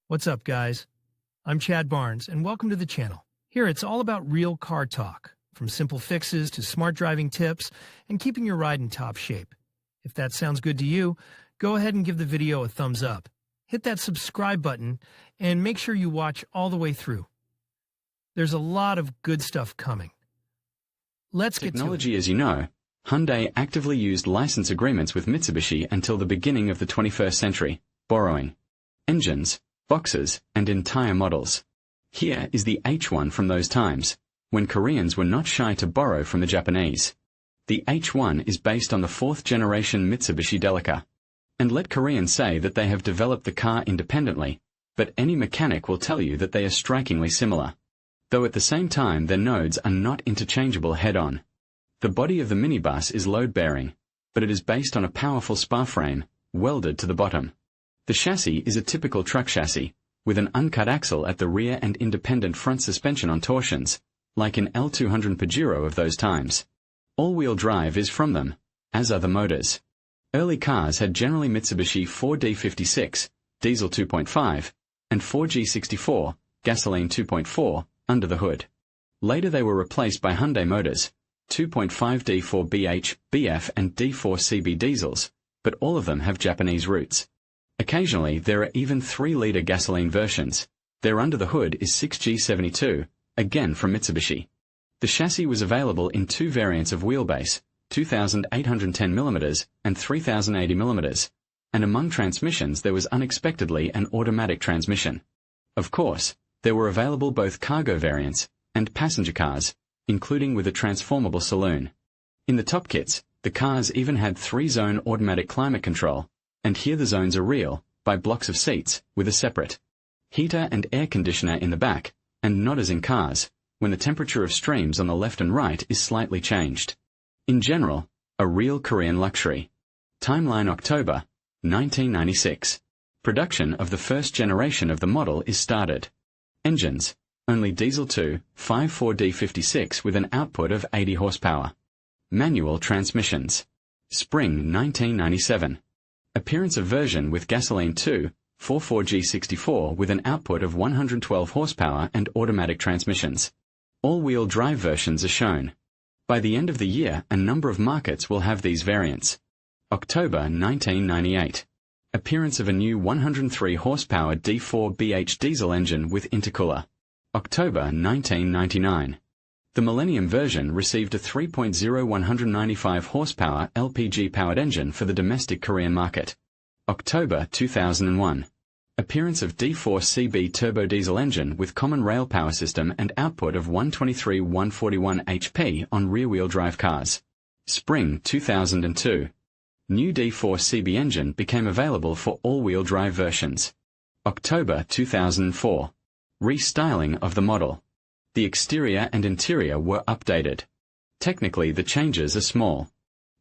What's up, guys? I'm Chad Barnes, and welcome to the channel. Here, it's all about real car talk, from simple fixes to smart driving tips and keeping your ride in top shape. If that sounds good to you, go ahead and give the video a thumbs up. Hit that subscribe button and make sure you watch all the way through. There's a lot of good stuff coming. Let's get to it. Technology, as you know, Hyundai actively used license agreements with Mitsubishi until the beginning of the 21st century, borrowing engines, boxes, and entire models. Here is the H-1 from those times, when Koreans were not shy to borrow from the Japanese. The H-1 is based on the fourth-generation Mitsubishi Delica. And let Koreans say that they have developed the car independently, but any mechanic will tell you that they are strikingly similar. Though at the same time their nodes are not interchangeable head-on. The body of the minibus is load-bearing, but it is based on a powerful spar frame, welded to the bottom. The chassis is a typical truck chassis, with an uncut axle at the rear and independent front suspension on torsions, like in L200 Pajero of those times. All-wheel drive is from them, as are the motors. Early cars had generally Mitsubishi 4D56, diesel 2.5, and 4G64, gasoline 2.4, under the hood. Later they were replaced by Hyundai motors, 2.5D4BH, BF and D4CB diesels, but all of them have Japanese roots. Occasionally there are even 3-liter gasoline versions. Their under the hood is 6G72, again from Mitsubishi. The chassis was available in two variants of wheelbase, 2,810mm and 3,080mm, and among transmissions there was unexpectedly an automatic transmission. Of course, there were available both cargo variants and passenger cars, including with a transformable saloon. In the top kits, the cars even had 3-zone automatic climate control, and here the zones are real, by blocks of seats, with a separate heater and air conditioner in the back, and not as in cars, when the temperature of streams on the left and right is slightly changed. In general, a real Korean luxury. Timeline October 1996. Production of the first generation of the model is started. Engines, only diesel 2.54D56 with an output of 80 horsepower. Manual transmissions. Spring 1997. Appearance of version with gasoline 2.44G64 with an output of 112 horsepower and automatic transmissions. All-wheel drive versions are shown. By the end of the year, a number of markets will have these variants. October 1998. Appearance of a new 103 horsepower D4BH diesel engine with intercooler. October 1999. The Millennium version received a 3.0 195 horsepower LPG-powered engine for the domestic Korean market. October 2001. Appearance of D4CB turbo diesel engine with common rail power system and output of 123-141 HP on rear-wheel drive cars. Spring 2002. New D4CB engine became available for all-wheel drive versions. October 2004. Restyling of the model. The exterior and interior were updated. Technically the changes are small.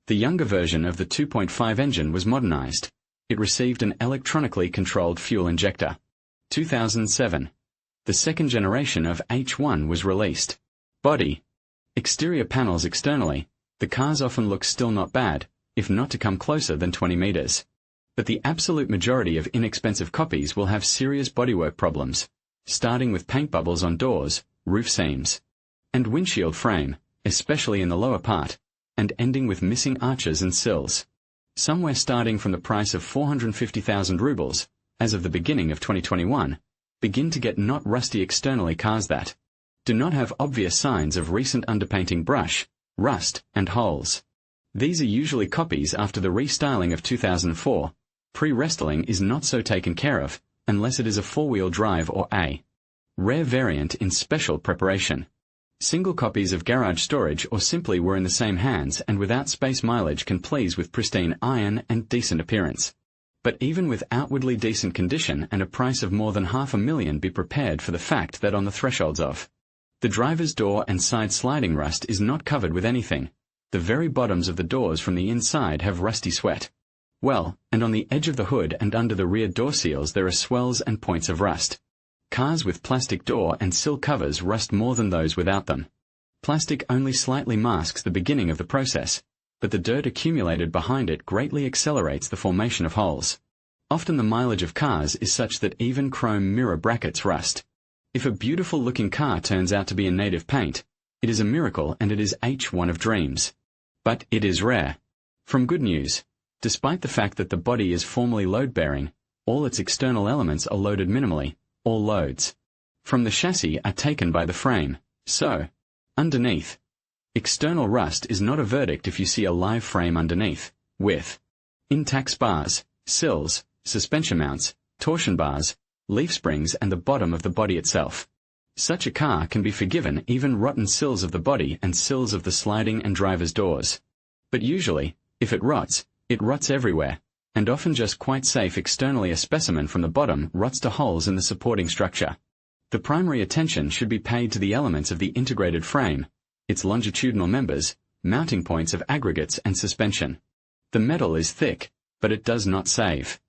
The younger version of the 2.5 engine was modernized. It received an electronically controlled fuel injector. 2007. The second generation of H-1 was released. Body. Exterior panels externally, the cars often look still not bad, if not to come closer than 20 meters. But the absolute majority of inexpensive copies will have serious bodywork problems, starting with paint bubbles on doors, roof seams, and windshield frame, especially in the lower part, and ending with missing arches and sills. Somewhere starting from the price of 450,000 rubles, as of the beginning of 2021, begin to get not rusty externally cars that do not have obvious signs of recent underpainting brush, rust, and holes. These are usually copies after the restyling of 2004. Pre-restyling is not so taken care of, unless it is a four-wheel drive or a rare variant in special preparation. Single copies of garage storage or simply were in the same hands and without space mileage can please with pristine iron and decent appearance. But even with outwardly decent condition and a price of more than $500,000, be prepared for the fact that on the thresholds of the driver's door and side sliding rust is not covered with anything. The very bottoms of the doors from the inside have rusty sweat. Well, and on the edge of the hood and under the rear door seals there are swells and points of rust. Cars with plastic door and sill covers rust more than those without them. Plastic only slightly masks the beginning of the process, but the dirt accumulated behind it greatly accelerates the formation of holes. Often the mileage of cars is such that even chrome mirror brackets rust. If a beautiful-looking car turns out to be a native paint, it is a miracle and it is H-1 of dreams. But it is rare. From good news, despite the fact that the body is formally load-bearing, all its external elements are loaded minimally, all loads from the chassis are taken by the frame, so, underneath. External rust is not a verdict if you see a live frame underneath, with intact spars, sills, suspension mounts, torsion bars, leaf springs and the bottom of the body itself. Such a car can be forgiven even rotten sills of the body and sills of the sliding and driver's doors. But usually, if it rots everywhere, and often just quite safe externally. A specimen from the bottom rots to holes in the supporting structure. The primary attention should be paid to the elements of the integrated frame, its longitudinal members, mounting points of aggregates and suspension. The metal is thick, but it does not save.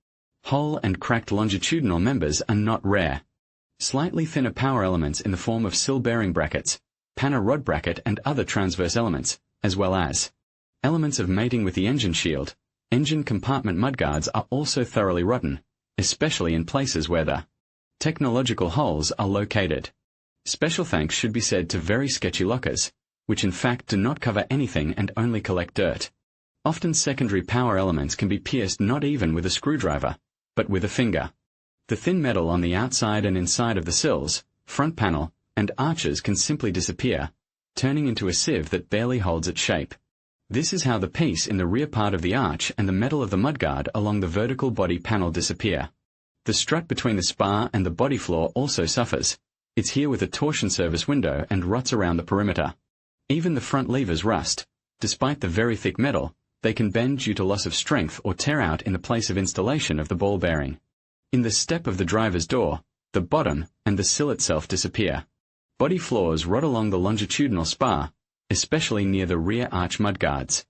Hole and cracked longitudinal members are not rare. Slightly thinner power elements in the form of sill bearing brackets, panel rod bracket and other transverse elements, as well as elements of mating with the engine shield, engine compartment mudguards are also thoroughly rotten, especially in places where the technological holes are located. Special thanks should be said to very sketchy lockers, which in fact do not cover anything and only collect dirt. Often secondary power elements can be pierced not even with a screwdriver, but with a finger. The thin metal on the outside and inside of the sills, front panel, and arches can simply disappear, turning into a sieve that barely holds its shape. This is how the piece in the rear part of the arch and the metal of the mudguard along the vertical body panel disappear. The strut between the spar and the body floor also suffers. It's here with a torsion service window and rots around the perimeter. Even the front levers rust. Despite the very thick metal, they can bend due to loss of strength or tear out in the place of installation of the ball bearing. In the step of the driver's door, the bottom and the sill itself disappear. Body floors rot along the longitudinal spar, especially near the rear arch mudguards.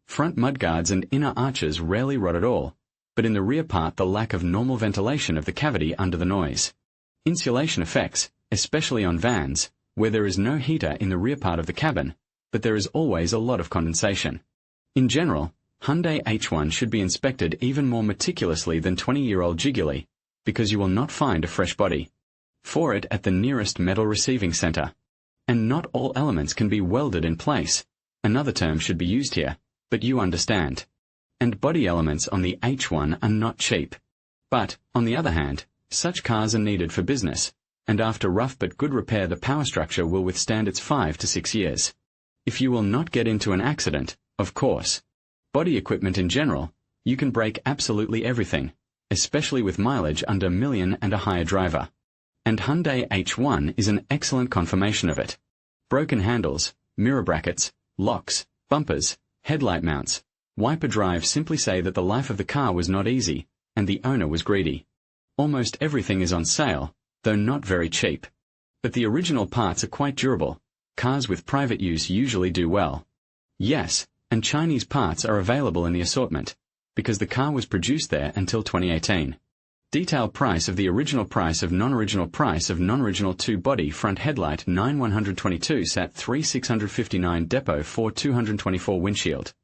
Front mudguards and inner arches rarely rot at all, but in the rear part the lack of normal ventilation of the cavity under the noise. Insulation effects, especially on vans, where there is no heater in the rear part of the cabin, but there is always a lot of condensation. In general, Hyundai H-1 should be inspected even more meticulously than 20-year-old Jiggly, because you will not find a fresh body for it at the nearest metal receiving center. And not all elements can be welded in place. Another term should be used here, but you understand. And body elements on the H-1 are not cheap. But, on the other hand, such cars are needed for business, and after rough but good repair the power structure will withstand its 5 to 6 years. If you will not get into an accident, of course. Body equipment in general, you can break absolutely everything, especially with mileage under $1 million and a higher driver. And Hyundai H-1 is an excellent confirmation of it. Broken handles, mirror brackets, locks, bumpers, headlight mounts, wiper drive simply say that the life of the car was not easy, and the owner was greedy. Almost everything is on sale, though not very cheap. But the original parts are quite durable. Cars with private use usually do well. Yes, and Chinese parts are available in the assortment, because the car was produced there until 2018. Detail price of the original price of non-original 2-body front headlight 9122 sat 3659 depot 4224 windshield.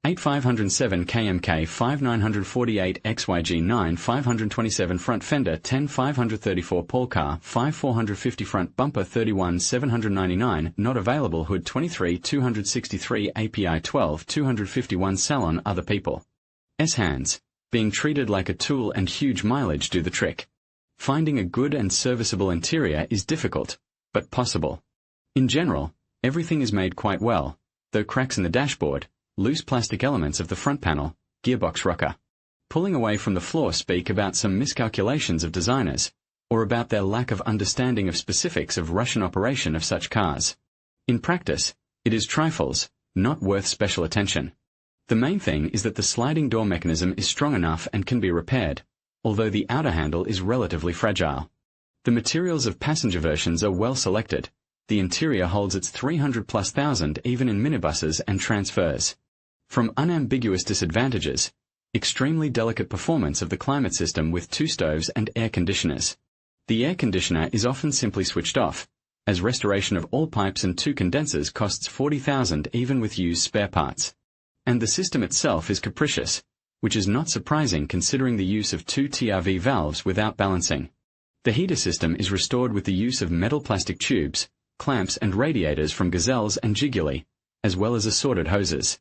8507 kmk 5948 xyg 9 527 front fender 10 534 Polcar 5450 front bumper 31 799 not available hood 23 263 API 12 251 salon other people. hands, being treated like a tool and huge mileage do the trick. Finding a good and serviceable interior is difficult, but possible. In general, everything is made quite well, though cracks in the dashboard, loose plastic elements of the front panel, gearbox rocker. Pulling away from the floor speak about some miscalculations of designers, or about their lack of understanding of specifics of Russian operation of such cars. In practice, it is trifles, not worth special attention. The main thing is that the sliding door mechanism is strong enough and can be repaired, although the outer handle is relatively fragile. The materials of passenger versions are well selected. The interior holds its 300,000+ even in minibuses and transfers. From unambiguous disadvantages, extremely delicate performance of the climate system with 2 stoves and air conditioners. The air conditioner is often simply switched off, as restoration of all pipes and 2 condensers costs $40,000 even with used spare parts. And the system itself is capricious, which is not surprising considering the use of two TRV valves without balancing. The heater system is restored with the use of metal plastic tubes, clamps and radiators from Gazelles and Jigguli, as well as assorted hoses.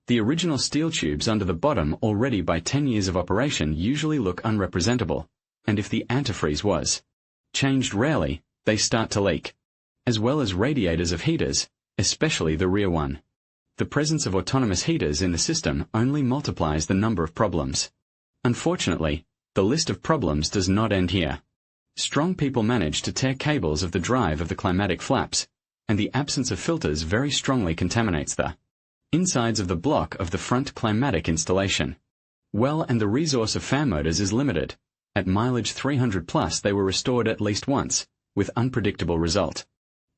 The original steel tubes under the bottom already by 10 years of operation usually look unrepresentable, and if the antifreeze was changed rarely, they start to leak. As well as radiators of heaters, especially the rear one. The presence of autonomous heaters in the system only multiplies the number of problems. Unfortunately, the list of problems does not end here. Strong people manage to tear cables of the drive of the climatic flaps, and the absence of filters very strongly contaminates the insides of the block of the front climatic installation. Well, and the resource of fan motors is limited. At mileage 300 plus they were restored at least once, with unpredictable result.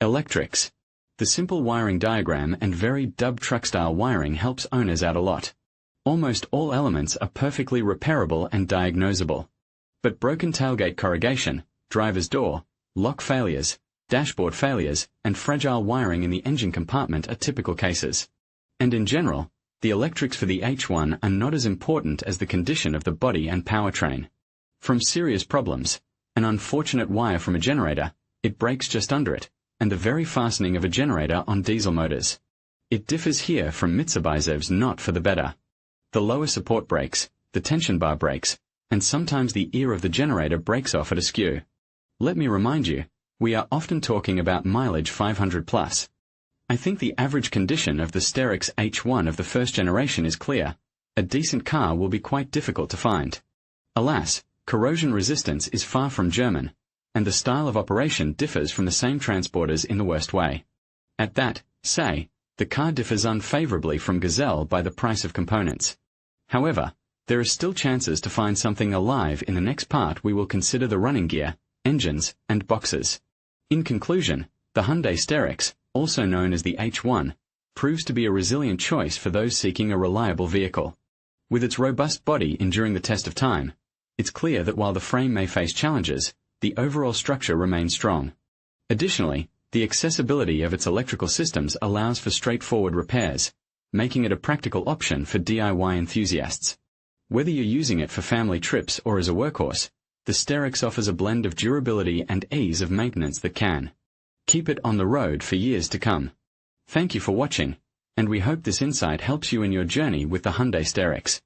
Electrics. The simple wiring diagram and very dub truck-style wiring helps owners out a lot. Almost all elements are perfectly repairable and diagnosable. But broken tailgate corrugation, driver's door, lock failures, dashboard failures, and fragile wiring in the engine compartment are typical cases. And in general, the electrics for the H-1 are not as important as the condition of the body and powertrain. From serious problems, an unfortunate wire from a generator, it breaks just under it, and the very fastening of a generator on diesel motors. It differs here from Mitsubishi's not for the better. The lower support breaks, the tension bar breaks, and sometimes the ear of the generator breaks off at a skew. Let me remind you, we are often talking about mileage 500 plus. I think the average condition of the Starex H1 of the first generation is clear. A decent car will be quite difficult to find. Alas, corrosion resistance is far from German, and the style of operation differs from the same transporters in the worst way. At that, say, the car differs unfavorably from Gazelle by the price of components. However, there are still chances to find something alive in the next part. We will consider the running gear, engines, and boxes. In conclusion, the Hyundai Starex, also known as the H1, proves to be a resilient choice for those seeking a reliable vehicle. With its robust body enduring the test of time, it's clear that while the frame may face challenges, the overall structure remains strong. Additionally, the accessibility of its electrical systems allows for straightforward repairs, making it a practical option for DIY enthusiasts. Whether you're using it for family trips or as a workhorse, the Starex offers a blend of durability and ease of maintenance that can keep it on the road for years to come. Thank you for watching, and we hope this insight helps you in your journey with the Hyundai Starex.